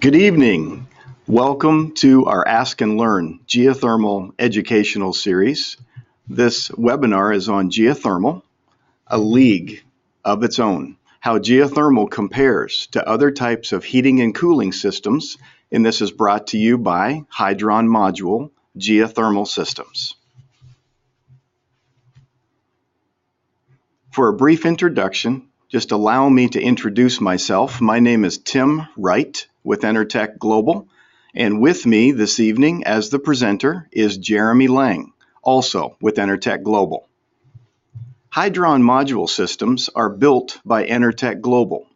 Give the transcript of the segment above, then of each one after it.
Good evening. Welcome to our Ask and Learn Geothermal Educational Series. This webinar is on geothermal, a league of its own, how geothermal compares to other types of heating and cooling systems, and this is brought to you by Hydron Module Geothermal Systems. For a brief introduction, just allow me to introduce myself. My name is Tim Wright with Enertech Global, and with me this evening as the presenter is Jeremy Lang, also with Enertech Global. Hydron module systems are built by Enertech Global.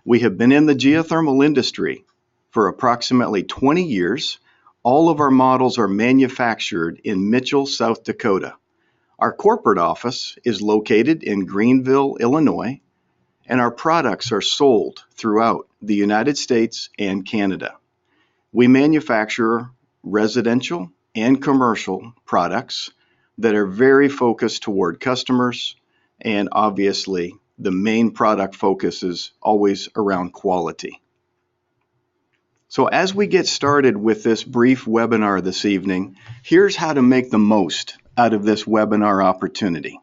We have been in the geothermal industry for approximately 20 years. All of our models are manufactured in Mitchell, South Dakota. Our corporate office is located in Greenville, Illinois, and our products are sold throughout the United States and Canada. We manufacture residential and commercial products that are very focused toward customers, and obviously the main product focus is always around quality. So as we get started with this brief webinar this evening, here's how to make the most out of this webinar opportunity.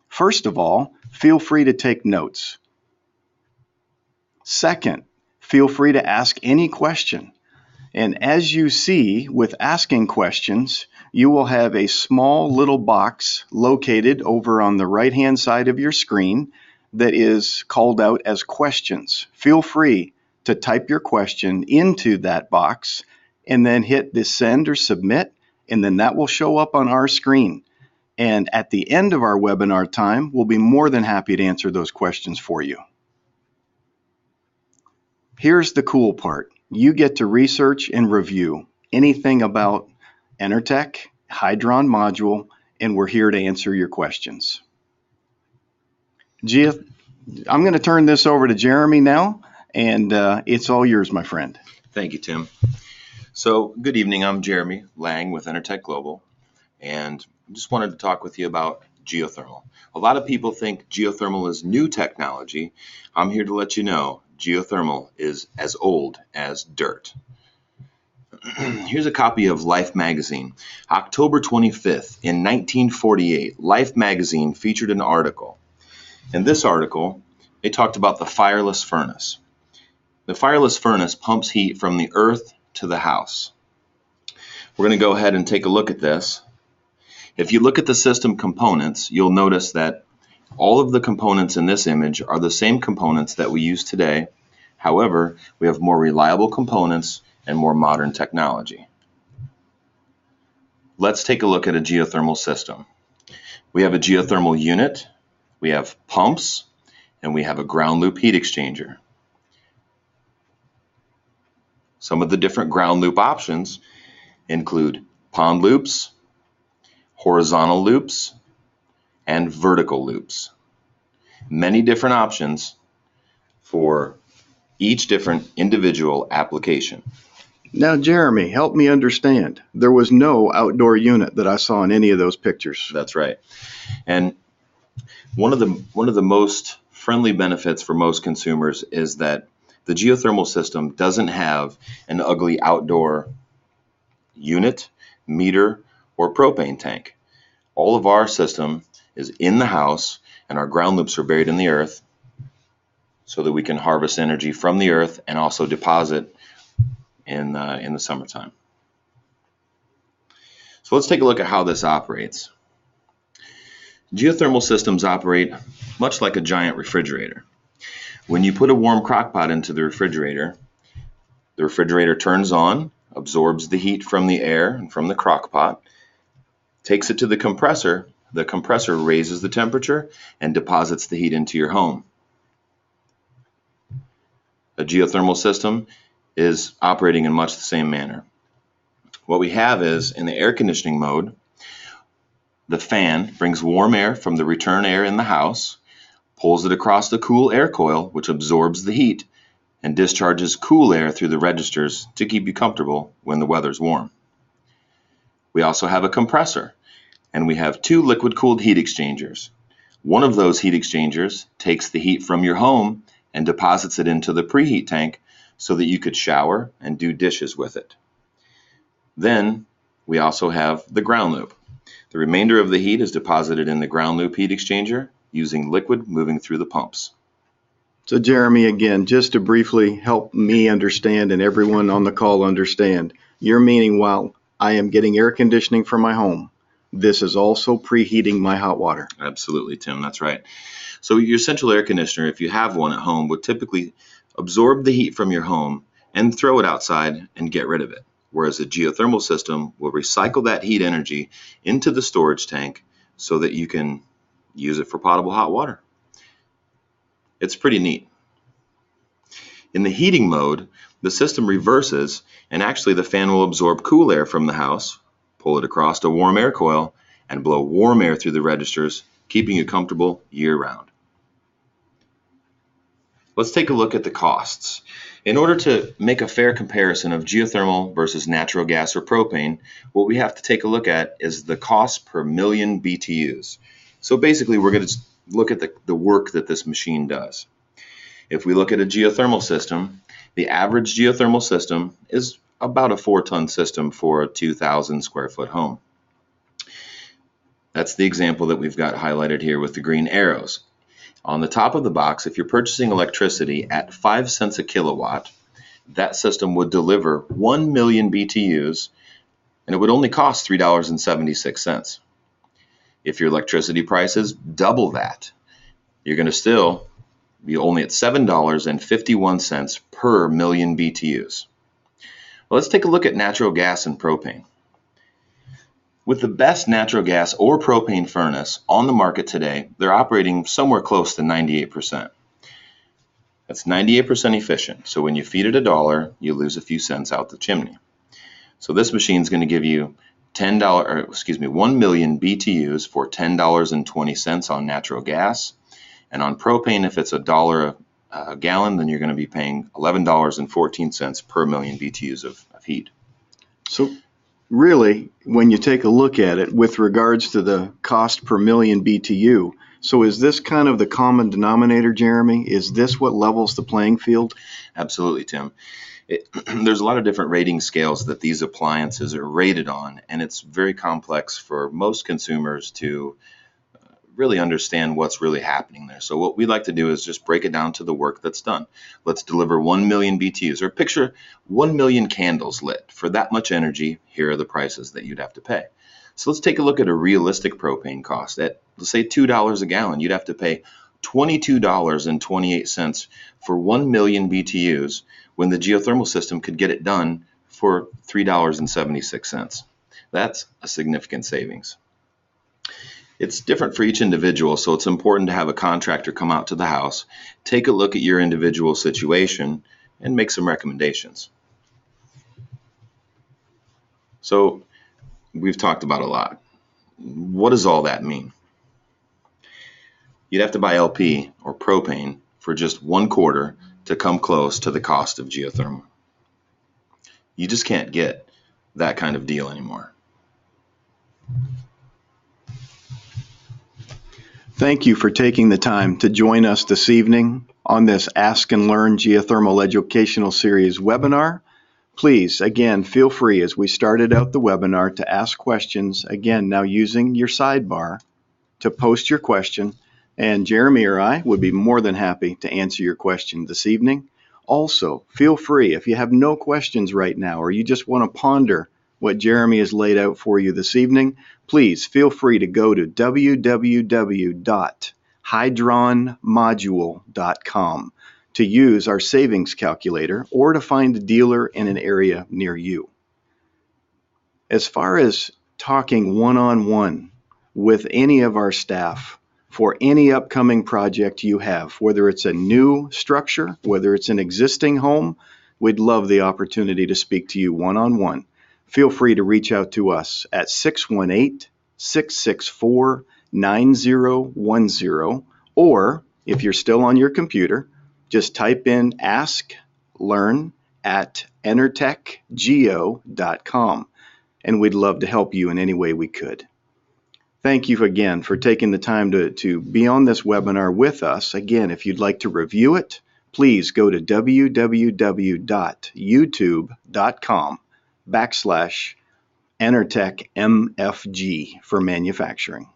First of all, feel free to take notes. Second, feel free to ask any question. And as you see with asking questions, you will have a small little box located over on the right-hand side of your screen that is called out as questions. Feel free to type your question into that box and then hit the send or submit, and then that will show up on our screen. And at the end of our webinar time, we'll be more than happy to answer those questions for you. Here's the cool part. You get to research and review anything about Enertech, Hydron Module, and we're here to answer your questions. I'm going to turn this over to Jeremy now, and it's all yours, my friend. Thank you, Tim. So, good evening. I'm Jeremy Lang with Enertech Global, and I just wanted to talk with you about geothermal. A lot of people think geothermal is new technology. I'm here to let you know geothermal is as old as dirt. Here's a copy of Life magazine. October 25th in 1948, Life magazine featured an article. In this article, they talked about the fireless furnace. The fireless furnace pumps heat from the earth to the house. We're going to go ahead and take a look at this. If you look at the system components, you'll notice that all of the components in this image are the same components that we use today. However, we have more reliable components and more modern technology. Let's take a look at a geothermal system. We have a geothermal unit, we have pumps, and we have a ground loop heat exchanger. Some of the different ground loop options include pond loops, horizontal loops, and vertical loops. Many different options for each different individual application. Now, Jeremy, help me understand. There was no outdoor unit that I saw in any of those pictures. That's right. And one of the most friendly benefits for most consumers is that the geothermal system doesn't have an ugly outdoor unit, meter, or propane tank. All of our system is in the house, and our ground loops are buried in the earth so that we can harvest energy from the earth and also deposit in the summertime. So let's take a look at how this operates. Geothermal systems operate much like a giant refrigerator. When you put a warm crock pot into the refrigerator turns on, absorbs the heat from the air and from the crock pot, takes it to the compressor raises the temperature and deposits the heat into your home. A geothermal system is operating in much the same manner. What we have is, in the air conditioning mode, the fan brings warm air from the return air in the house, pulls it across the cool air coil, which absorbs the heat, and discharges cool air through the registers to keep you comfortable when the weather's warm. We also have a compressor, and we have two liquid-cooled heat exchangers. One of those heat exchangers takes the heat from your home and deposits it into the preheat tank so that you could shower and do dishes with it. Then we also have the ground loop. The remainder of the heat is deposited in the ground loop heat exchanger using liquid moving through the pumps. So Jeremy, again, just to briefly help me understand and everyone on the call understand, you're meaning while I am getting air conditioning for my home, this is also preheating my hot water. Absolutely, Tim, that's right. So your central air conditioner, if you have one at home, would typically absorb the heat from your home and throw it outside and get rid of it. Whereas a geothermal system will recycle that heat energy into the storage tank so that you can use it for potable hot water. It's pretty neat. In the heating mode, the system reverses, and actually the fan will absorb cool air from the house, pull it across a warm air coil, and blow warm air through the registers, keeping you comfortable year-round. Let's take a look at the costs. In order to make a fair comparison of geothermal versus natural gas or propane, what we have to take a look at is the cost per million BTUs. So basically, we're going to look at the work that this machine does. If we look at a geothermal system, the average geothermal system is about a 4-ton system for a 2,000 square foot home. That's the example that we've got highlighted here with the green arrows. On the top of the box, if you're purchasing electricity at 5 cents a kilowatt, that system would deliver 1 million BTUs, and it would only cost $3.76. If your electricity prices double that, you're going to still be only at $7.51 per million BTUs. Well, let's take a look at natural gas and propane. With the best natural gas or propane furnace on the market today, they're operating somewhere close to 98%. That's 98% efficient. So when you feed it $1, you lose a few cents out the chimney. So this machine is going to give you 1 million BTUs for $10.20 on natural gas. And on propane, if it's $1 a gallon, then you're going to be paying $11.14 per million BTUs of heat. So really, when you take a look at it with regards to the cost per million BTU, so is this kind of the common denominator, Jeremy? Is this what levels the playing field? Absolutely, Tim. There's a lot of different rating scales that these appliances are rated on, and it's very complex for most consumers to really understand what's really happening there. So what we like to do is just break it down to the work that's done. Let's deliver 1 million BTUs, or picture 1 million candles lit. For that much energy, here are the prices that you'd have to pay. So let's take a look at a realistic propane cost. At, let's say, $2 a gallon, you'd have to pay $22.28 for 1 million BTUs when the geothermal system could get it done for $3.76. That's a significant savings. It's different for each individual, so it's important to have a contractor come out to the house, take a look at your individual situation, and make some recommendations. So we've talked about a lot. What does all that mean? You'd have to buy LP or propane for just 1/4 to come close to the cost of geothermal. You just can't get that kind of deal anymore. Thank you for taking the time to join us this evening on this Ask and Learn Geothermal Educational Series webinar. Please, again, feel free as we started out the webinar to ask questions, again, now using your sidebar to post your question, and Jeremy or I would be more than happy to answer your question this evening. Also, feel free, if you have no questions right now or you just want to ponder what Jeremy has laid out for you this evening, please feel free to go to www.hydronmodule.com to use our savings calculator or to find a dealer in an area near you. As far as talking one-on-one with any of our staff for any upcoming project you have, whether it's a new structure, whether it's an existing home, we'd love the opportunity to speak to you one-on-one. Feel free to reach out to us at 618-664-9010, or if you're still on your computer, just type in asklearn@enertechgeo.com, and we'd love to help you in any way we could. Thank you again for taking the time to be on this webinar with us. Again, if you'd like to review it, please go to www.youtube.com/EnertechMFG for manufacturing.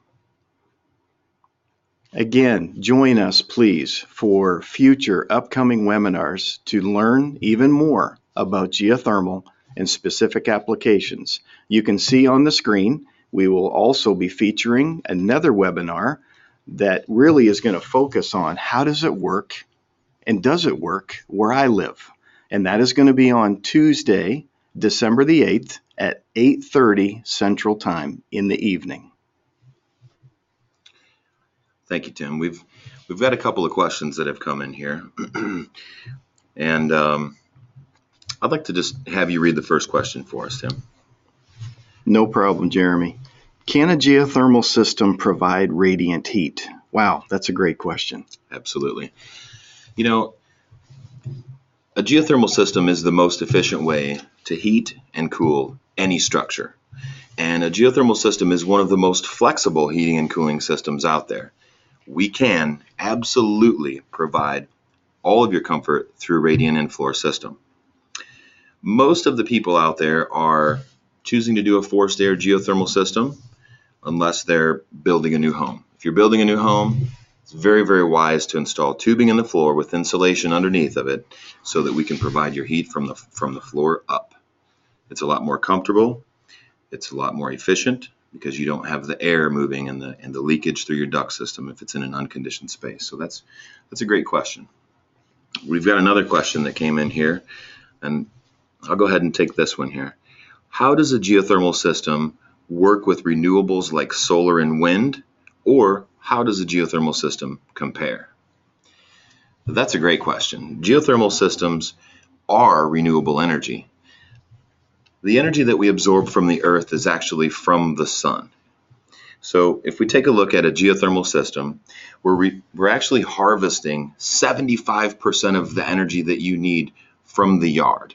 Again, join us, please, for future upcoming webinars to learn even more about geothermal and specific applications. You can see on the screen, we will also be featuring another webinar that really is going to focus on how does it work and does it work where I live. And that is going to be on Tuesday, December the 8th at 8:30 Central Time in the evening. Thank you, Tim. We've got a couple of questions that have come in here, and I'd like to just have you read the first question for us, Tim. No problem, Jeremy. Can a geothermal system provide radiant heat? Wow, that's a great question. Absolutely. You know, a geothermal system is the most efficient way to heat and cool any structure. And a geothermal system is one of the most flexible heating and cooling systems out there. We can absolutely provide all of your comfort through radiant in-floor system. Most of the people out there are choosing to do a forced air geothermal system unless they're building a new home. If you're building a new home, it's very, very wise to install tubing in the floor with insulation underneath of it so that we can provide your heat from the floor up. It's a lot more comfortable. It's a lot more efficient because you don't have the air moving and the leakage through your duct system if it's in an unconditioned space. So that's a great question. We've got another question that came in here, and I'll go ahead and take this one here. How does a geothermal system work with renewables like solar and wind, or how does a geothermal system compare? That's a great question. Geothermal systems are renewable energy. The energy that we absorb from the earth is actually from the sun. So if we take a look at a geothermal system, we're actually harvesting 75% of the energy that you need from the yard.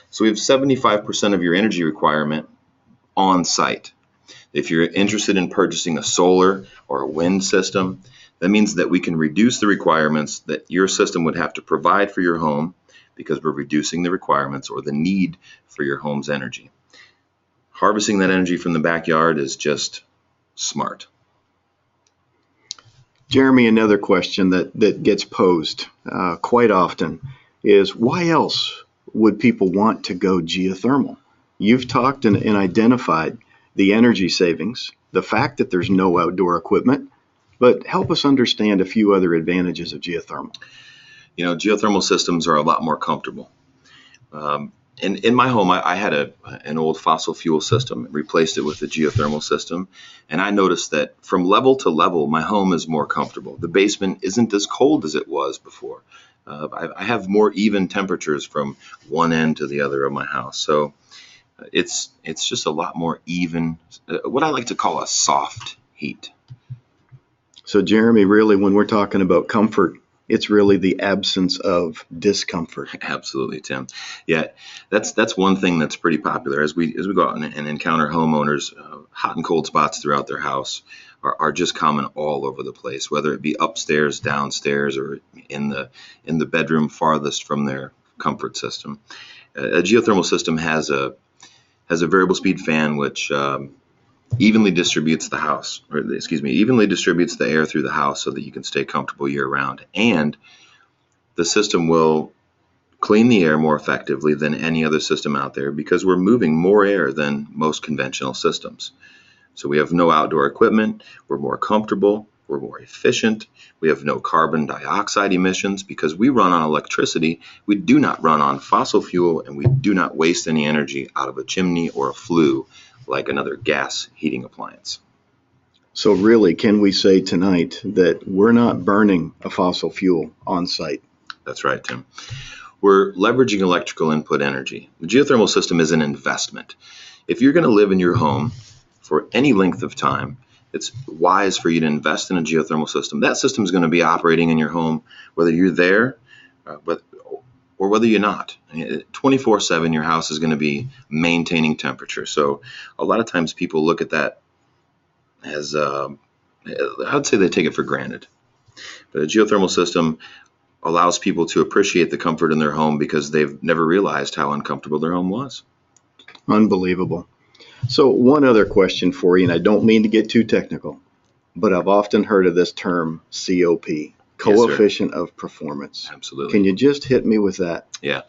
So we have 75% of your energy requirement on site. If you're interested in purchasing a solar or a wind system, that means that we can reduce the requirements that your system would have to provide for your home because we're reducing the requirements or the need for your home's energy. Harvesting that energy from the backyard is just smart. Jeremy, another question that gets posed quite often is why else would people want to go geothermal? You've talked and identified the energy savings, the fact that there's no outdoor equipment, but help us understand a few other advantages of geothermal. You know, geothermal systems are a lot more comfortable. In my home, I had an old fossil fuel system, replaced it with a geothermal system, and I noticed that from level to level, my home is more comfortable. The basement isn't as cold as it was before. I have more even temperatures from one end to the other of my house. So it's just a lot more even, what I like to call a soft heat. So Jeremy, really, when we're talking about comfort, it's really the absence of discomfort. Absolutely, Tim. Yeah, that's one thing that's pretty popular as we go out and encounter homeowners. Hot and cold spots throughout their house are just common all over the place, whether it be upstairs, downstairs, or in the bedroom farthest from their comfort system. A geothermal system has a variable speed fan which evenly distributes the air through the house so that you can stay comfortable year round. And the system will clean the air more effectively than any other system out there because we're moving more air than most conventional systems. So we have no outdoor equipment, we're more comfortable, we're more efficient, we have no carbon dioxide emissions because we run on electricity, we do not run on fossil fuel, and we do not waste any energy out of a chimney or a flue like another gas heating appliance. So really, can we say tonight that we're not burning a fossil fuel on site? That's right, Tim. We're leveraging electrical input energy. The geothermal system is an investment. If you're going to live in your home for any length of time, it's wise for you to invest in a geothermal system. That system is going to be operating in your home whether you're there or whether you're not. 24/7, your house is going to be maintaining temperature. So a lot of times people look at that as, I'd say they take it for granted. But a geothermal system allows people to appreciate the comfort in their home because they've never realized how uncomfortable their home was. Unbelievable. So one other question for you, and I don't mean to get too technical, but I've often heard of this term COP, Yes, sir. coefficient of performance. Absolutely. Can you just hit me with that? Yeah.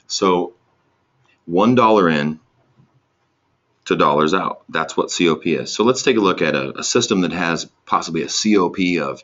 So $1 in to dollars out. That's what COP is. So let's take a look at a system that has possibly a COP of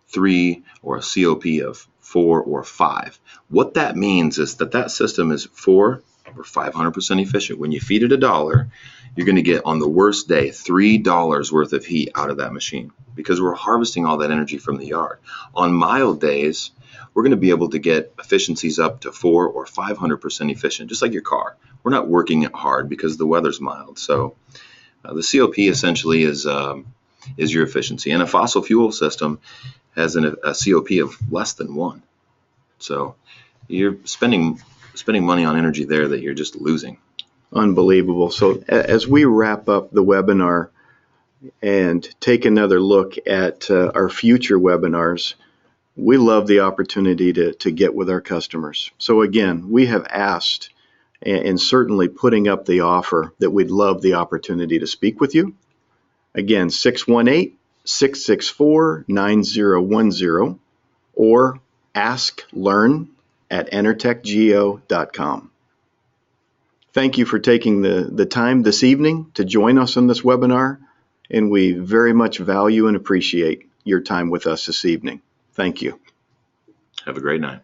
3 or a COP of 4 or 5. What that means is that that system is 4 or 500% efficient. When you feed it $1, you're going to get, on the worst day, $3 worth of heat out of that machine because we're harvesting all that energy from the yard. On mild days, we're going to be able to get efficiencies up to 4 or 500% efficient, just like your car. We're not working it hard because the weather's mild. So the COP essentially is your efficiency. And a fossil fuel system has a COP of less than 1. So you're spending money on energy there that you're just losing. Unbelievable. So as we wrap up the webinar and take another look at our future webinars, we love the opportunity to get with our customers. So again, we have asked and certainly putting up the offer that we'd love the opportunity to speak with you. Again, 618-664-9010 or asklearn@enertechgeo.com. Thank you for taking the time this evening to join us on this webinar, and we very much value and appreciate your time with us this evening. Thank you. Have a great night.